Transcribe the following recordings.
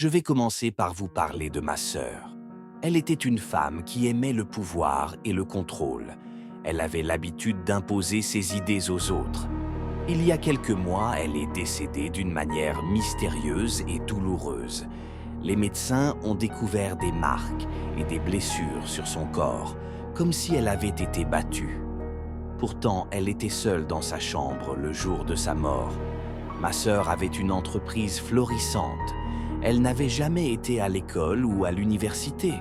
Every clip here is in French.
Je vais commencer par vous parler de ma sœur. Elle était une femme qui aimait le pouvoir et le contrôle. Elle avait l'habitude d'imposer ses idées aux autres. Il y a quelques mois, elle est décédée d'une manière mystérieuse et douloureuse. Les médecins ont découvert des marques et des blessures sur son corps, comme si elle avait été battue. Pourtant, elle était seule dans sa chambre le jour de sa mort. Ma sœur avait une entreprise florissante. Elle n'avait jamais été à l'école ou à l'université.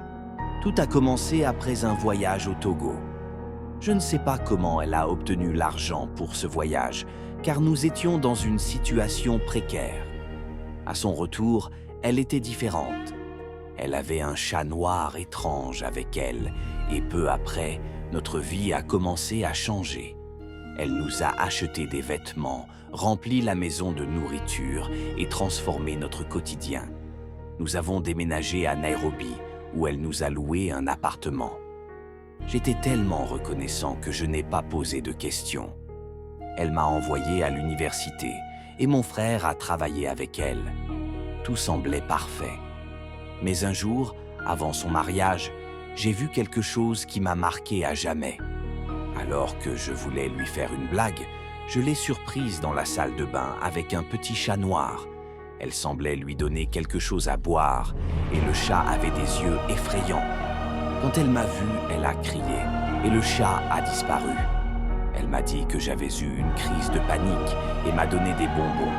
Tout a commencé après un voyage au Togo. Je ne sais pas comment elle a obtenu l'argent pour ce voyage, car nous étions dans une situation précaire. À son retour, elle était différente. Elle avait un chat noir étrange avec elle, et peu après, notre vie a commencé à changer. Elle nous a acheté des vêtements, rempli la maison de nourriture et transformé notre quotidien. Nous avons déménagé à Nairobi, où elle nous a loué un appartement. J'étais tellement reconnaissant que je n'ai pas posé de questions. Elle m'a envoyé à l'université et mon frère a travaillé avec elle. Tout semblait parfait. Mais un jour, avant son mariage, j'ai vu quelque chose qui m'a marqué à jamais. Alors que je voulais lui faire une blague, je l'ai surprise dans la salle de bain avec un petit chat noir. Elle semblait lui donner quelque chose à boire et le chat avait des yeux effrayants. Quand elle m'a vu, elle a crié et le chat a disparu. Elle m'a dit que j'avais eu une crise de panique et m'a donné des bonbons.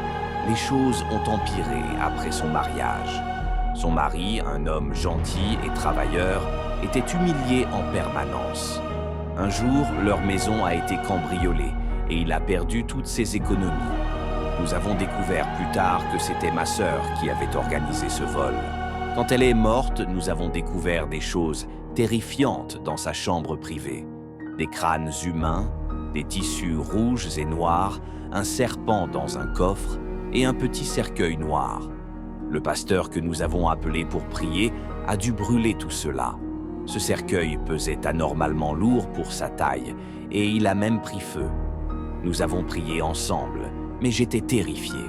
Les choses ont empiré après son mariage. Son mari, un homme gentil et travailleur, était humilié en permanence. Un jour, leur maison a été cambriolée et il a perdu toutes ses économies. Nous avons découvert plus tard que c'était ma sœur qui avait organisé ce vol. Quand elle est morte, nous avons découvert des choses terrifiantes dans sa chambre privée. Des crânes humains, des tissus rouges et noirs, un serpent dans un coffre et un petit cercueil noir. Le pasteur que nous avons appelé pour prier a dû brûler tout cela. Ce cercueil pesait anormalement lourd pour sa taille et il a même pris feu. Nous avons prié ensemble, mais j'étais terrifié.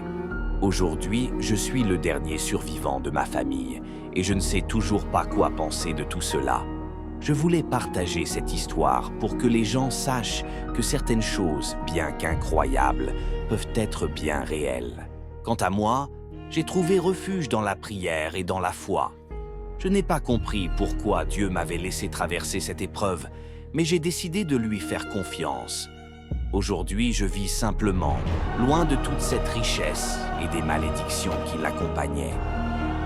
Aujourd'hui, je suis le dernier survivant de ma famille et je ne sais toujours pas quoi penser de tout cela. Je voulais partager cette histoire pour que les gens sachent que certaines choses, bien qu'incroyables, peuvent être bien réelles. Quant à moi, j'ai trouvé refuge dans la prière et dans la foi. Je n'ai pas compris pourquoi Dieu m'avait laissé traverser cette épreuve, mais j'ai décidé de lui faire confiance. Aujourd'hui, je vis simplement, loin de toute cette richesse et des malédictions qui l'accompagnaient.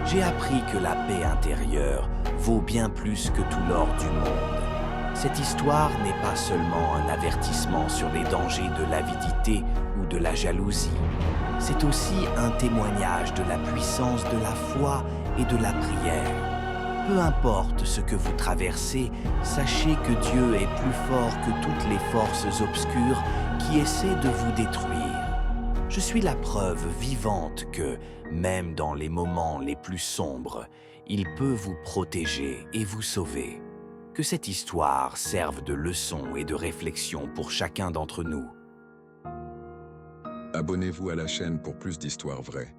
J'ai appris que la paix intérieure vaut bien plus que tout l'or du monde. Cette histoire n'est pas seulement un avertissement sur les dangers de l'avidité ou de la jalousie. C'est aussi un témoignage de la puissance de la foi et de la prière. Peu importe ce que vous traversez, sachez que Dieu est plus fort que toutes les forces obscures qui essaient de vous détruire. Je suis la preuve vivante que, même dans les moments les plus sombres, il peut vous protéger et vous sauver. Que cette histoire serve de leçon et de réflexion pour chacun d'entre nous. Abonnez-vous à la chaîne pour plus d'histoires vraies.